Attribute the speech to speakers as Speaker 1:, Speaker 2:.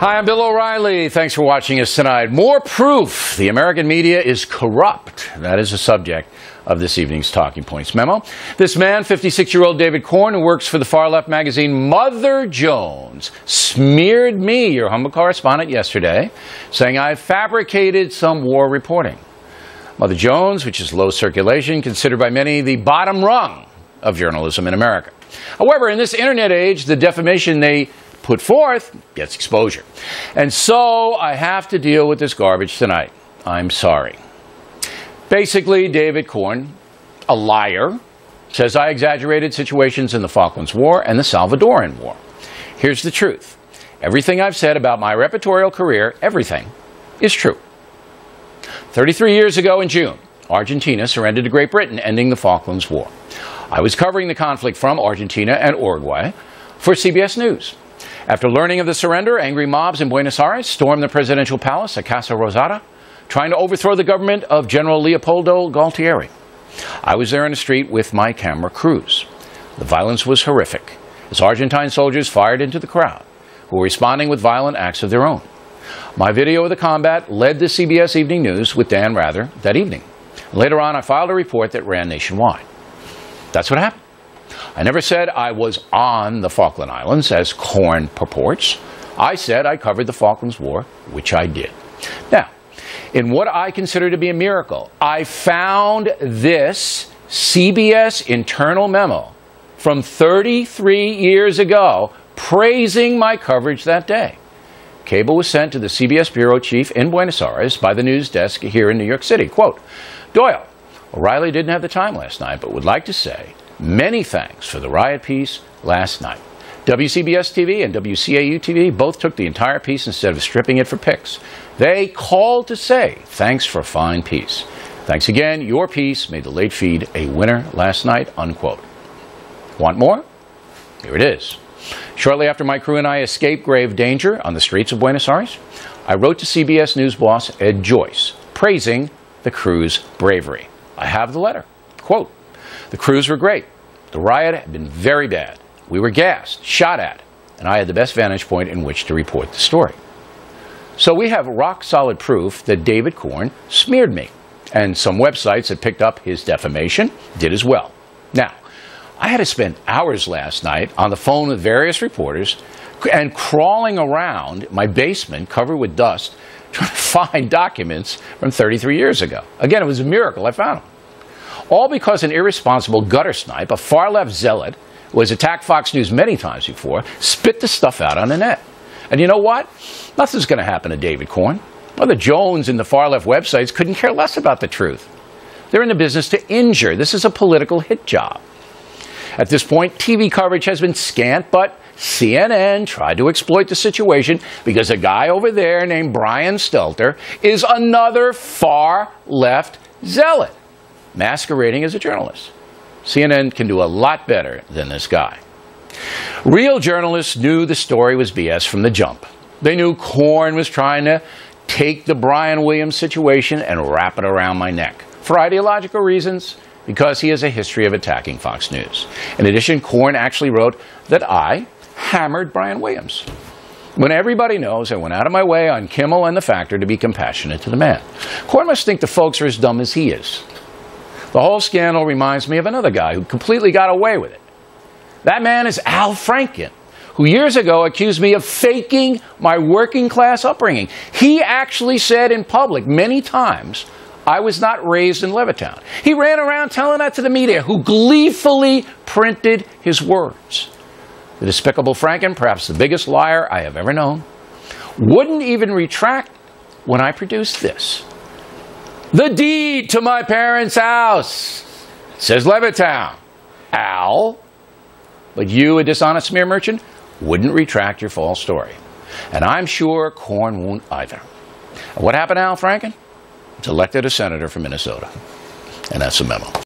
Speaker 1: Hi, I'm Bill O'Reilly. Thanks for watching us tonight. More proof the American media is corrupt. That is the subject of this evening's Talking Points memo. This man, 56-year-old David Corn, who works for the far-left magazine Mother Jones, smeared me, your humble correspondent, yesterday, saying I fabricated some war reporting. Mother Jones, which is low circulation, considered by many the bottom rung of journalism in America. However, in this internet age, the defamation they put forth gets exposure. And so I have to deal with this garbage tonight. I'm sorry. Basically, David Corn, a liar, says I exaggerated situations in the Falklands War and the Salvadoran War. Here's the truth. Everything I've said about my reportorial career, everything, is true. 33 years ago in June, Argentina surrendered to Great Britain, ending the Falklands War. I was covering the conflict from Argentina and Uruguay for CBS News. After learning of the surrender, angry mobs in Buenos Aires stormed the presidential palace at Casa Rosada, trying to overthrow the government of General Leopoldo Galtieri. I was there in the street with my camera crews. The violence was horrific, as Argentine soldiers fired into the crowd, who were responding with violent acts of their own. My video of the combat led to CBS Evening News with Dan Rather that evening. Later on, I filed a report that ran nationwide. That's what happened. I never said I was on the Falkland Islands, as Corn purports. I said I covered the Falklands War, which I did. Now, in what I consider to be a miracle, I found this CBS internal memo from 33 years ago praising my coverage that day. Cable was sent to the CBS bureau chief in Buenos Aires by the news desk here in New York City. Quote, Doyle, O'Reilly didn't have the time last night, but would like to say many thanks for the riot piece last night. WCBS-TV and WCAU-TV both took the entire piece instead of stripping it for pics. They called to say, thanks for a fine piece. Thanks again. Your piece made the late feed a winner last night, unquote. Want more? Here it is. Shortly after my crew and I escaped grave danger on the streets of Buenos Aires, I wrote to CBS News boss Ed Joyce, praising the crew's bravery. I have the letter. Quote, the crews were great. The riot had been very bad. We were gassed, shot at, and I had the best vantage point in which to report the story. So we have rock-solid proof that David Corn smeared me, and some websites that picked up his defamation did as well. Now, I had to spend hours last night on the phone with various reporters and crawling around my basement covered with dust trying to find documents from 33 years ago. Again, it was a miracle I found them. All because an irresponsible guttersnipe, a far-left zealot, who has attacked Fox News many times before, spit the stuff out on the net. And you know what? Nothing's going to happen to David Corn. Mother Jones and the far-left websites couldn't care less about the truth. They're in the business to injure. This is a political hit job. At this point, TV coverage has been scant, but CNN tried to exploit the situation because a guy over there named Brian Stelter is another far-left zealot, masquerading as a journalist. CNN can do a lot better than this guy. Real journalists knew the story was BS from the jump. They knew Corn was trying to take the Brian Williams situation and wrap it around my neck for ideological reasons, because he has a history of attacking Fox News. In addition, Corn actually wrote that I hammered Brian Williams, when everybody knows I went out of my way on Kimmel and The Factor to be compassionate to the man. Corn must think the folks are as dumb as he is. The whole scandal reminds me of another guy who completely got away with it. That man is Al Franken, who years ago accused me of faking my working-class upbringing. He actually said in public many times I was not raised in Levittown. He ran around telling that to the media, who gleefully printed his words. The despicable Franken, perhaps the biggest liar I have ever known, wouldn't even retract when I produced this. The deed to my parents' house. It says Levittown. Al. But you, a dishonest smear merchant, wouldn't retract your false story. And I'm sure Corn won't either. And what happened to Al Franken? He's elected a senator from Minnesota. And that's the memo.